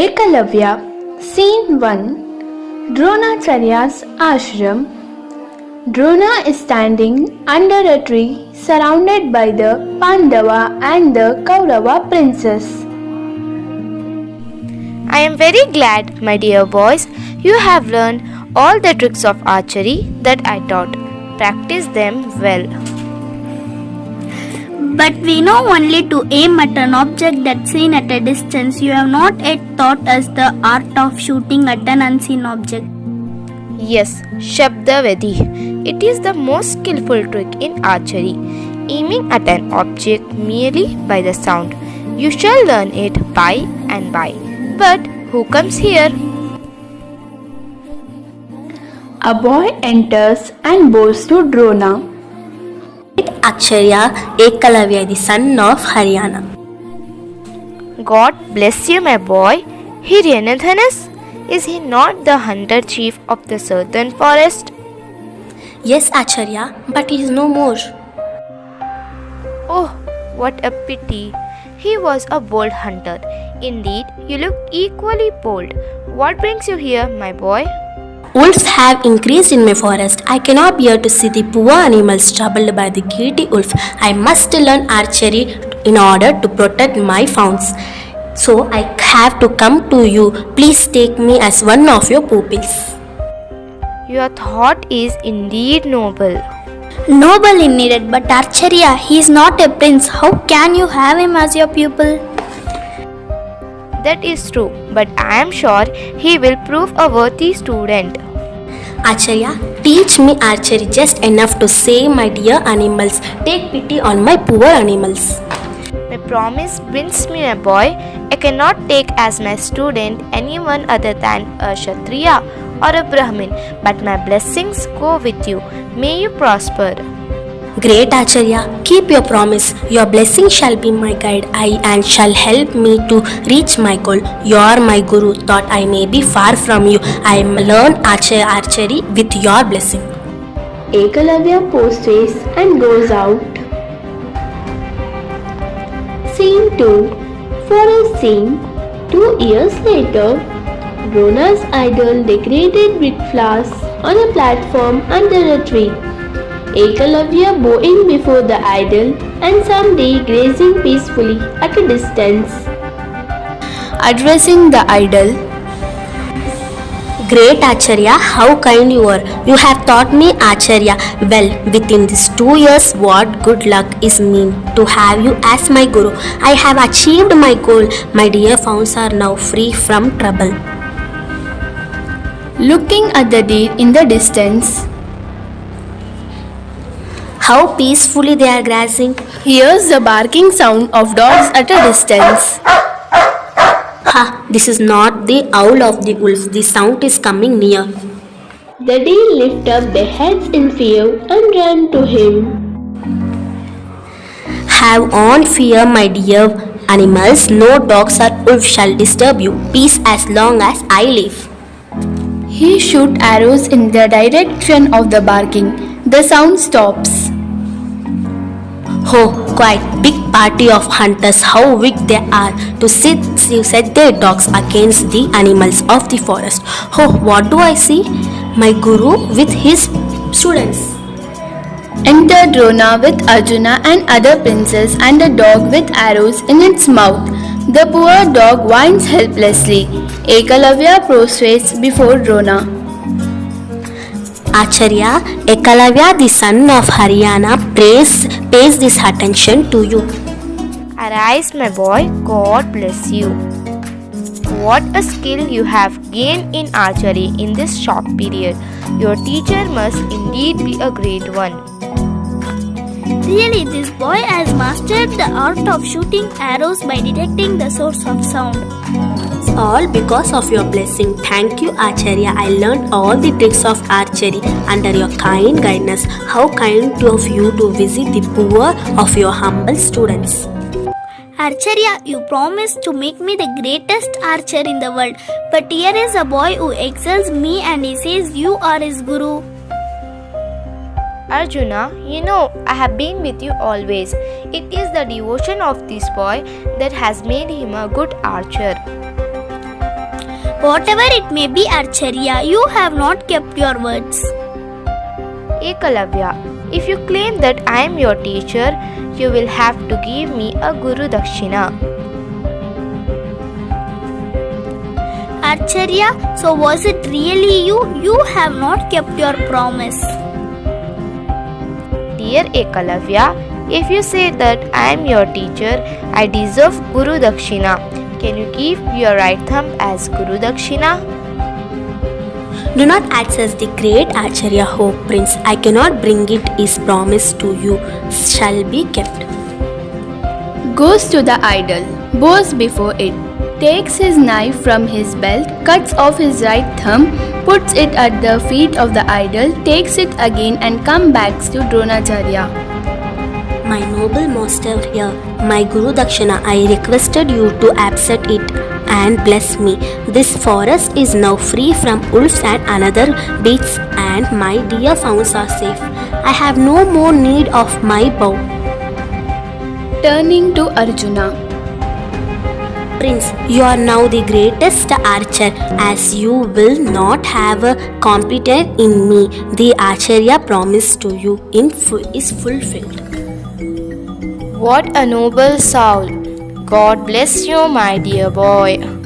Ekalavya, Scene 1, Dronacharya's Ashram. Drona is standing under a tree surrounded by the Pandava and the Kaurava princess. I am very glad, my dear boys, you have learned all the tricks of archery that I taught. Practice them well. But we know only to aim at an object that's seen at a distance. You have not yet taught us the art of shooting at an unseen object. Yes, Shabdavedi. It is the most skillful trick in archery, aiming at an object merely by the sound. You shall learn it by and by. But who comes here? A boy enters and bows to Drona. Acharya Ekalavya, the son of Haryana. God bless you, my boy. Hiryanadhanas, is he not the hunter chief of the southern forest? Yes, Acharya, but he is no more. Oh, what a pity. He was a bold hunter. Indeed, you look equally bold. What brings you here, my boy? Wolves have increased in my forest. I cannot bear to see the poor animals troubled by the greedy wolf. I must learn archery in order to protect my fawns. So I have to come to you. Please take me as one of your pupils. Your thought is indeed noble. Noble indeed, but Acharya, he is not a prince. How can you have him as your pupil? That is true, but I am sure he will prove a worthy student. Acharya, teach me archery just enough to save my dear animals. Take pity on my poor animals. My promise binds me, my boy. I cannot take as my student anyone other than a Kshatriya or a Brahmin, but my blessings go with you. May you prosper. Great Acharya, keep your promise. Your blessing shall be my guide and shall help me to reach my goal. You are my guru, thought I may be far from you. I learn archery with your blessing. Ekalavya posthates and goes out. Scene 2, Forest Scene. 2 years later, Drona's idol decorated with flowers on a platform under a tree. Ekalavya bowing before the idol and someday grazing peacefully at a distance. Addressing the idol. Great Acharya, how kind you are. You have taught me Acharya well. Within these 2 years, what good luck is mean to have you as my guru. I have achieved my goal. My dear fawns are now free from trouble. Looking at the deer in the distance. How peacefully they are grazing. Hears the barking sound of dogs at a distance. Ha, this is not the owl of the wolf. The sound is coming near. The deer lift up their heads in fear and ran to him. Have on fear, my dear animals. No dogs or wolves shall disturb you. Peace as long as I live. He shoots arrows in the direction of the barking. The sound stops. Oh, quite big party of hunters, how weak they are to set their dogs against the animals of the forest. Oh, what do I see? My guru with his students. Enter Drona with Arjuna and other princes and a dog with arrows in its mouth. The poor dog whines helplessly. Ekalavya prostrates before Drona. Acharya, Ekalavya, the son of Haryana, pays this attention to you. Arise, my boy. God bless you. What a skill you have gained in archery in this short period. Your teacher must indeed be a great one. Really, this boy has mastered the art of shooting arrows by detecting the source of sound. It's all because of your blessing. Thank you, Acharya. I learned all the tricks of archery under your kind guidance. How kind of you to visit the poor of your humble students. Acharya, you promised to make me the greatest archer in the world. But here is a boy who excels me and he says you are his guru. Arjuna, you know I have been with you always. It is the devotion of this boy that has made him a good archer. Whatever it may be, Archarya, you have not kept your words. Ekalavya, if you claim that I am your teacher, you will have to give me a Guru Dakshina. Archarya, so was it really you? You have not kept your promise. Dear Ekalavya, if you say that I am your teacher, I deserve Guru Dakshina. Can you give your right thumb as Guru Dakshina? Do not access the great Acharya hope, Prince. I cannot bring it. Is promised to you shall be kept. Goes to the idol, bows before it, takes his knife from his belt, cuts off his right thumb, puts it at the feet of the idol, takes it again and comes back to Dronacharya. My noble master here, my Guru Dakshina, I requested you to accept it and bless me. This forest is now free from wolves and another beasts, and my dear fowls are safe. I have no more need of my bow. Turning to Arjuna. Prince, you are now the greatest archer, as you will not have a competitor in me. The Acharya promise to you is fulfilled. What a noble soul! God bless you, my dear boy.